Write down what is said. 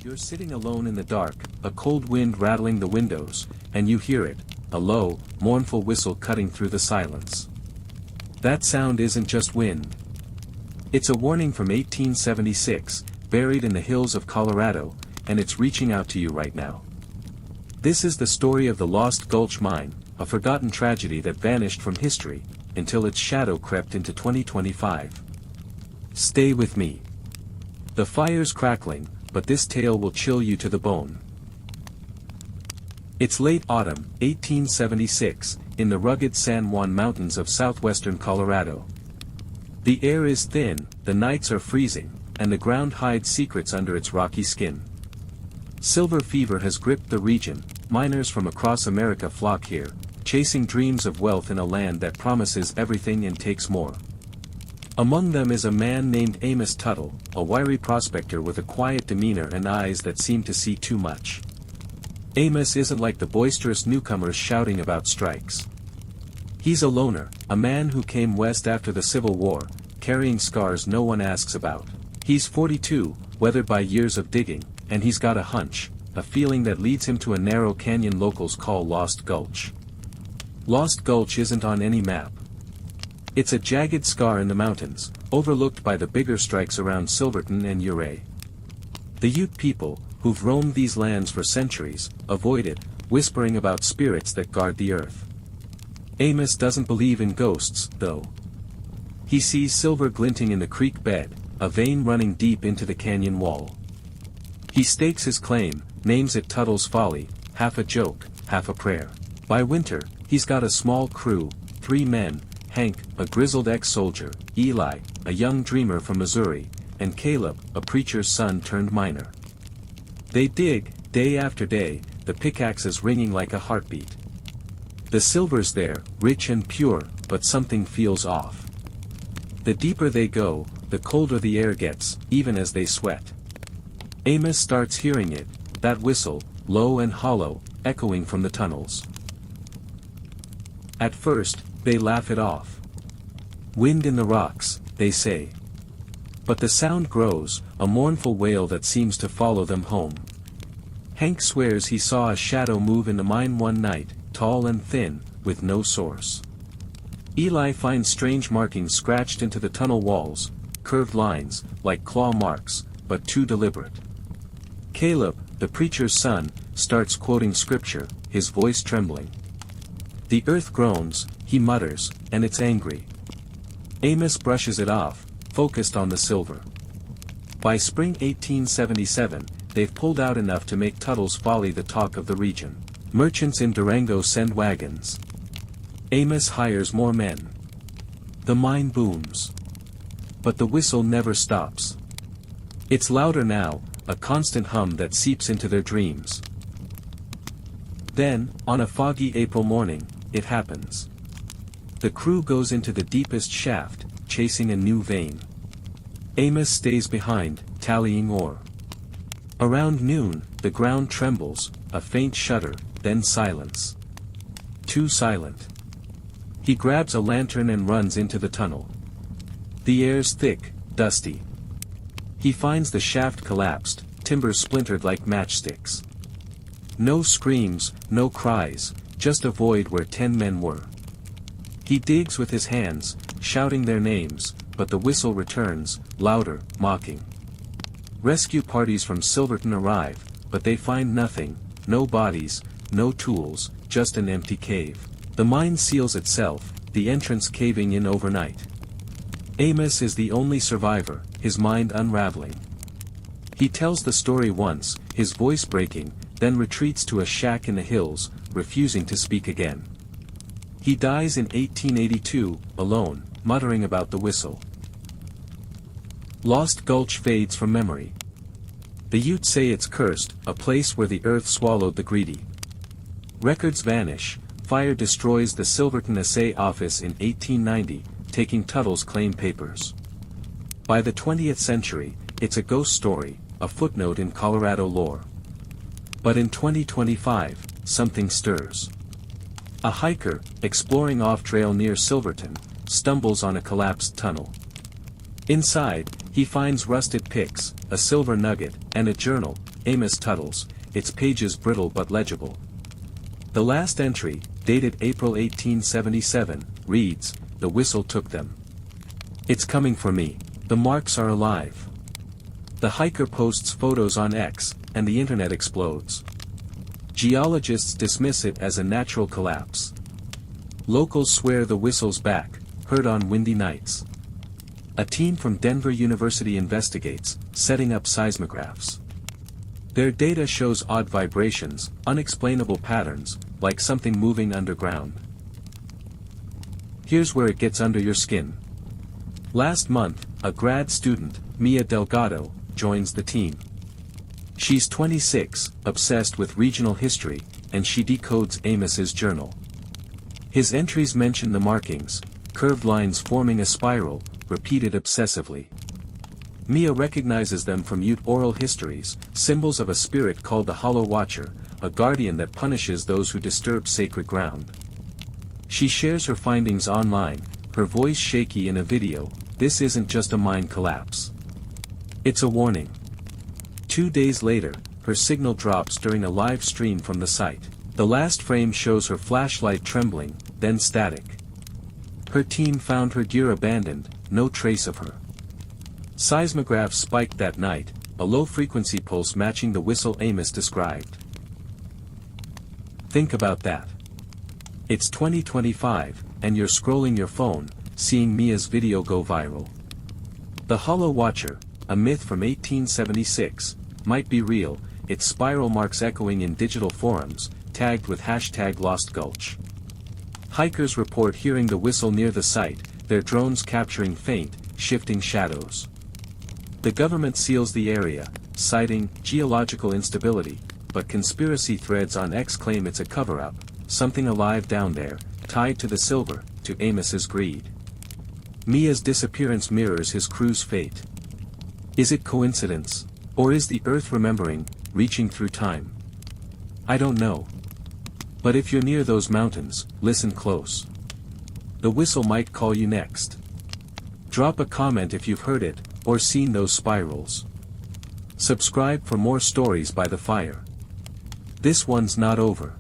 You're sitting alone in the dark, a cold wind rattling the windows, and you hear it, a low, mournful whistle cutting through the silence. That sound isn't just wind. It's a warning from 1876, buried in the hills of Colorado, and it's reaching out to you right now. This is the story of the Lost Gulch Mine, a forgotten tragedy that vanished from history, until its shadow crept into 2025. Stay with me. The fire's crackling, but this tale will chill you to the bone. It's late autumn, 1876, in the rugged San Juan Mountains of southwestern Colorado. The air is thin, the nights are freezing, and the ground hides secrets under its rocky skin. Silver fever has gripped the region, miners from across America flock here, chasing dreams of wealth in a land that promises everything and takes more. Among them is a man named Amos Tuttle, a wiry prospector with a quiet demeanor and eyes that seem to see too much. Amos isn't like the boisterous newcomers shouting about strikes. He's a loner, a man who came west after the Civil War, carrying scars no one asks about. He's 42, weathered by years of digging, and he's got a hunch, a feeling that leads him to a narrow canyon locals call Lost Gulch. Lost Gulch isn't on any map. It's a jagged scar in the mountains, overlooked by the bigger strikes around Silverton and Eerie. The Ute people, who've roamed these lands for centuries, avoid it, whispering about spirits that guard the earth. Amos doesn't believe in ghosts, though. He sees silver glinting in the creek bed, a vein running deep into the canyon wall. He stakes his claim, names it Tuttle's Folly, half a joke, half a prayer. By winter, he's got a small crew, 3 men, Hank, a grizzled ex-soldier, Eli, a young dreamer from Missouri, and Caleb, a preacher's son turned miner. They dig, day after day, the pickaxes ringing like a heartbeat. The silver's there, rich and pure, but something feels off. The deeper they go, the colder the air gets, even as they sweat. Amos starts hearing it, that whistle, low and hollow, echoing from the tunnels. At first, they laugh it off. Wind in the rocks, they say. But the sound grows, a mournful wail that seems to follow them home. Hank swears he saw a shadow move in the mine one night, tall and thin, with no source. Eli finds strange markings scratched into the tunnel walls, curved lines, like claw marks, but too deliberate. Caleb, the preacher's son, starts quoting scripture, his voice trembling. The earth groans, he mutters, and it's angry. Amos brushes it off, focused on the silver. By spring 1877, they've pulled out enough to make Tuttle's Folly the talk of the region. Merchants in Durango send wagons. Amos hires more men. The mine booms. But the whistle never stops. It's louder now, a constant hum that seeps into their dreams. Then, on a foggy April morning, it happens. The crew goes into the deepest shaft, chasing a new vein. Amos stays behind, tallying ore. Around noon, the ground trembles, a faint shudder, then silence. Too silent. He grabs a lantern and runs into the tunnel. The air's thick, dusty. He finds the shaft collapsed, timbers splintered like matchsticks. No screams, no cries, just a void where 10 men were. He digs with his hands, shouting their names, but the whistle returns, louder, mocking. Rescue parties from Silverton arrive, but they find nothing, no bodies, no tools, just an empty cave. The mine seals itself, the entrance caving in overnight. Amos is the only survivor, his mind unraveling. He tells the story once, his voice breaking, then retreats to a shack in the hills, refusing to speak again. He dies in 1882, alone, muttering about the whistle. Lost Gulch fades from memory. The Utes say it's cursed, a place where the earth swallowed the greedy. Records vanish, fire destroys the Silverton Assay office in 1890, taking Tuttle's claim papers. By the 20th century, it's a ghost story, a footnote in Colorado lore. But in 2025, something stirs. A hiker, exploring off-trail near Silverton, stumbles on a collapsed tunnel. Inside, he finds rusted picks, a silver nugget, and a journal, Amos Tuttles, its pages brittle but legible. The last entry, dated April 1877, reads, "The whistle took them. It's coming for me, the marks are alive." The hiker posts photos on X, and the internet explodes. Geologists dismiss it as a natural collapse. Locals swear the whistle's back, heard on windy nights. A team from Denver University investigates, setting up seismographs. Their data shows odd vibrations, unexplainable patterns, like something moving underground. Here's where it gets under your skin. Last month, a grad student, Mia Delgado, joins the team. She's 26, obsessed with regional history, and she decodes Amos's journal. His entries mention the markings, curved lines forming a spiral, repeated obsessively. Mia recognizes them from Ute oral histories, symbols of a spirit called the Hollow Watcher, a guardian that punishes those who disturb sacred ground. She shares her findings online, her voice shaky in a video. This isn't just a mine collapse. It's a warning. 2 days later, her signal drops during a live stream from the site. The last frame shows her flashlight trembling, then static. Her team found her gear abandoned, no trace of her. Seismographs spiked that night, a low-frequency pulse matching the whistle Amos described. Think about that. It's 2025, and you're scrolling your phone, seeing Mia's video go viral. The Hollow Watcher, a myth from 1876, might be real, its spiral marks echoing in digital forums, tagged with #LostGulch. Hikers report hearing the whistle near the site, their drones capturing faint, shifting shadows. The government seals the area, citing geological instability, but conspiracy threads on X claim it's a cover-up, something alive down there, tied to the silver, to Amos's greed. Mia's disappearance mirrors his crew's fate. Is it coincidence? Or is the Earth remembering, reaching through time? I don't know. But if you're near those mountains, listen close. The whistle might call you next. Drop a comment if you've heard it, or seen those spirals. Subscribe for more stories by the fire. This one's not over.